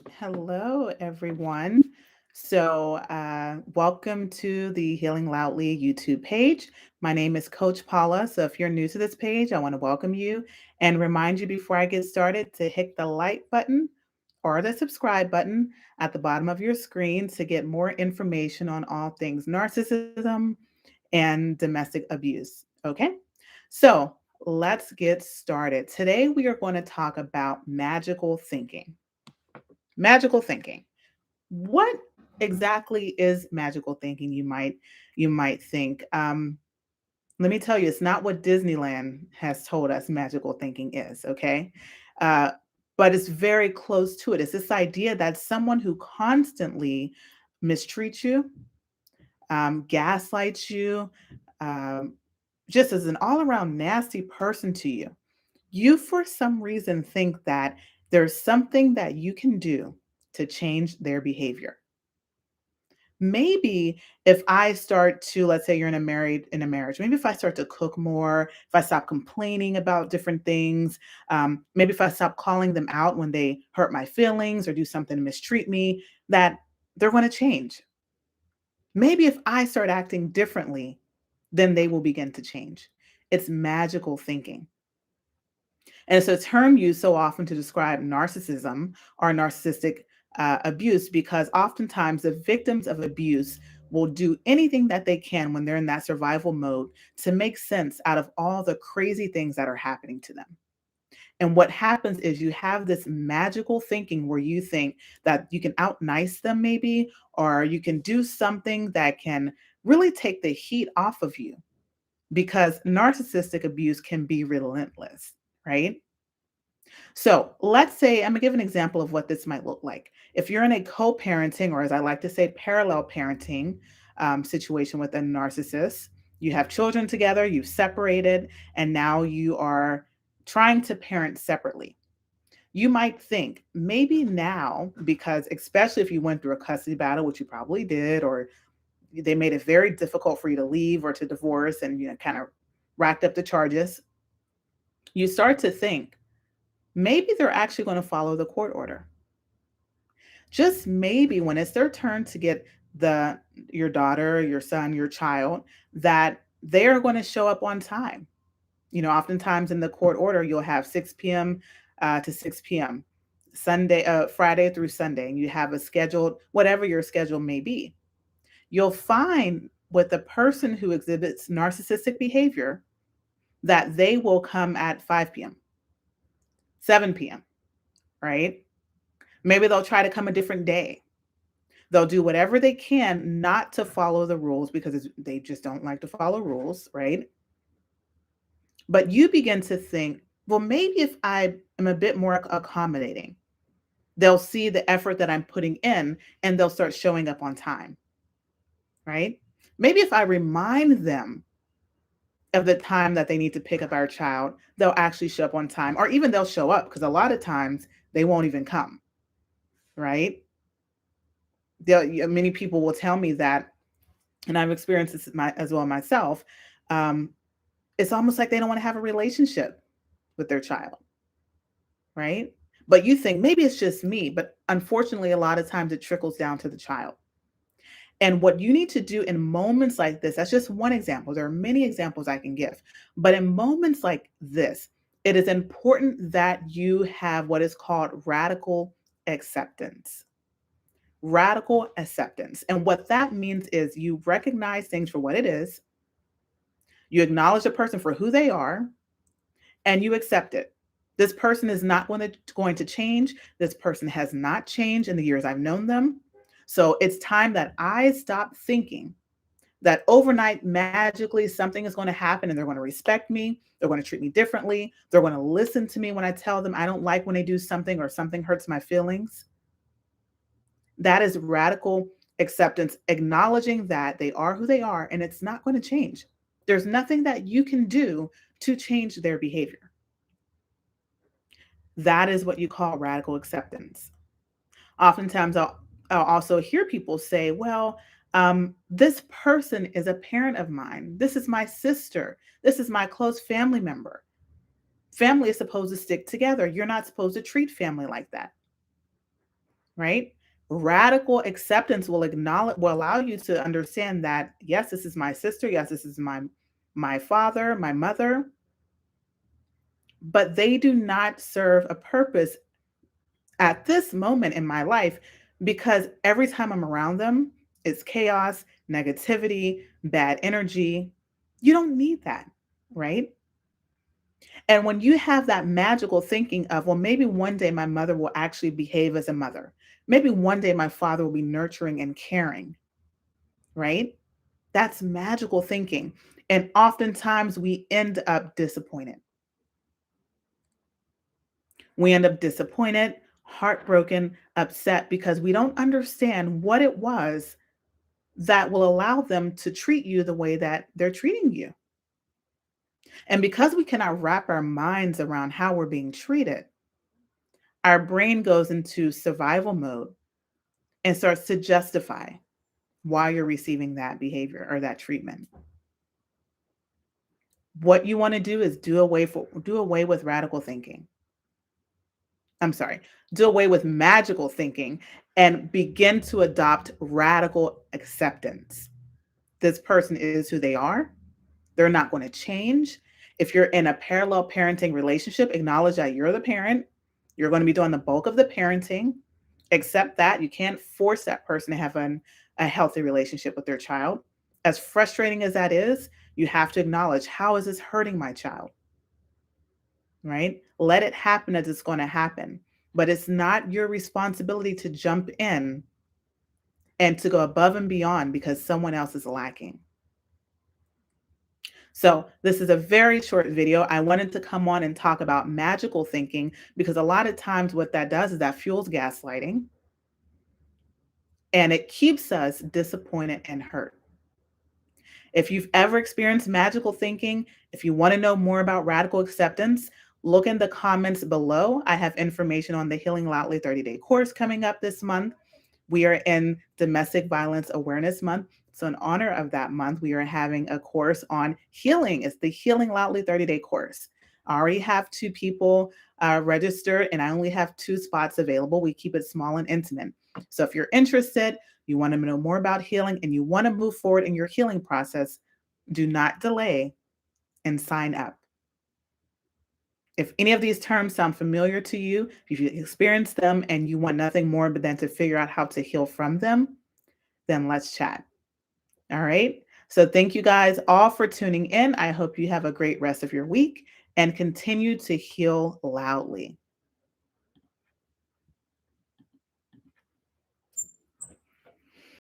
Hello, everyone. Welcome to the Healing Loudly YouTube page. My name is Coach Paula. So, if you're new to this page, I want to welcome you and remind you before I get started to hit the like button or the subscribe button at the bottom of your screen to get more information on all things narcissism and domestic abuse. Okay, so let's get started. Today, we are going to talk about magical thinking. Magical thinking. What exactly is magical thinking? You might think. Let me tell you, it's not what Disneyland has told us magical thinking is. Okay, uh, but it's very close to it. It's this idea that someone who constantly mistreats you, gaslights you, um, just as an all-around nasty person to you. You, for some reason, think that there's something that you can do to change their behavior. Maybe if I start to, let's say you're in a marriage, maybe if I start to cook more, if I stop complaining about different things, maybe if I stop calling them out when they hurt my feelings or do something to mistreat me, that they're going to change. Maybe if I start acting differently, then they will begin to change. It's magical thinking. And it's a term used so often to describe narcissism or narcissistic abuse because oftentimes the victims of abuse will do anything that they can when they're in that survival mode to make sense out of all the crazy things that are happening to them. And what happens is you have this magical thinking where you think that you can out nice them, maybe, or you can do something that can really take the heat off of you because narcissistic abuse can be relentless, right? So let's say I'm gonna give an example of what this might look like. If you're in a co-parenting, or as I like to say, parallel parenting situation with a narcissist, you have children together, you've separated, and now you are trying to parent separately. You might think maybe now, because especially if you went through a custody battle, which you probably did, or they made it very difficult for you to leave or to divorce, and kind of racked up the charges, you start to think maybe they're actually going to follow the court order. Just maybe when it's their turn to get the your daughter, your son, your child, that they are going to show up on time. Oftentimes in the court order, you'll have 6 p.m. To 6 p.m. Friday through Sunday, and you have a scheduled whatever your schedule may be. You'll find with the person who exhibits narcissistic behavior that they will come at 5 p.m., 7 p.m., right? Maybe they'll try to come a different day. They'll do whatever they can not to follow the rules because they just don't like to follow rules, right? But you begin to think, well, maybe if I am a bit more accommodating, they'll see the effort that I'm putting in and they'll start showing up on time, right? Maybe if I remind them of the time that they need to pick up our child, they'll actually show up on time, or even they'll show up because a lot of times they won't even come, right? Many people will tell me that, and I've experienced this as well myself. Um, it's almost like they don't want to have a relationship with their child, right? But you think maybe it's just me, but unfortunately, a lot of times it trickles down to the child. And what you need to do in moments like this, that's just one example. There are many examples I can give. But in moments like this, it is important that you have what is called radical acceptance. Radical acceptance. And what that means is you recognize things for what it is, you acknowledge the person for who they are, and you accept it. This person is not going to change. This person has not changed in the years I've known them. So it's time that I stop thinking that overnight magically something is going to happen and they're going to respect me. They're going to treat me differently. They're going to listen to me when I tell them I don't like when they do something or something hurts my feelings. That is radical acceptance, acknowledging that they are who they are and it's not going to change. There's nothing that you can do to change their behavior. That is what you call radical acceptance. Oftentimes, I'll also hear people say, well, this person is a parent of mine. This is my sister. This is my close family member. Family is supposed to stick together. You're not supposed to treat family like that, right? Radical acceptance will allow you to understand that yes, this is my sister, yes, this is my father, my mother, but they do not serve a purpose at this moment in my life because every time I'm around them, it's chaos, negativity, bad energy. You don't need that, right? And when you have that magical thinking of, well, maybe one day my mother will actually behave as a mother. Maybe one day my father will be nurturing and caring, right? That's magical thinking. And oftentimes we end up disappointed. We end up disappointed, heartbroken, upset because we don't understand what it was that will allow them to treat you the way that they're treating you. And because we cannot wrap our minds around how we're being treated, our brain goes into survival mode and starts to justify why you're receiving that behavior or that treatment. What you want to do is do away with radical thinking. I'm sorry, do away with magical thinking and begin to adopt radical acceptance. This person is who they are. They're not going to change. If you're in a parallel parenting relationship, acknowledge that you're the parent. You're going to be doing the bulk of the parenting. Accept that. You can't force that person to have a healthy relationship with their child. As frustrating as that is, you have to acknowledge, how is this hurting my child? Right? Let it happen as it's going to happen. But it's not your responsibility to jump in and to go above and beyond because someone else is lacking. So, this is a very short video. I wanted to come on and talk about magical thinking because a lot of times what that does is that fuels gaslighting and it keeps us disappointed and hurt. If you've ever experienced magical thinking, if you want to know more about radical acceptance, look in the comments below. I have information on the Healing Loudly 30-day course coming up this month. We are in Domestic Violence Awareness Month. So, in honor of that month, we are having a course on healing. It's the Healing Loudly 30-day course. I already have two people registered, and I only have two spots available. We keep it small and intimate. So, if you're interested, you want to know more about healing, and you want to move forward in your healing process, do not delay and sign up. If any of these terms sound familiar to you, if you experience them and you want nothing more but than to figure out how to heal from them, then let's chat. All right. So thank you guys all for tuning in. I hope you have a great rest of your week and continue to heal loudly.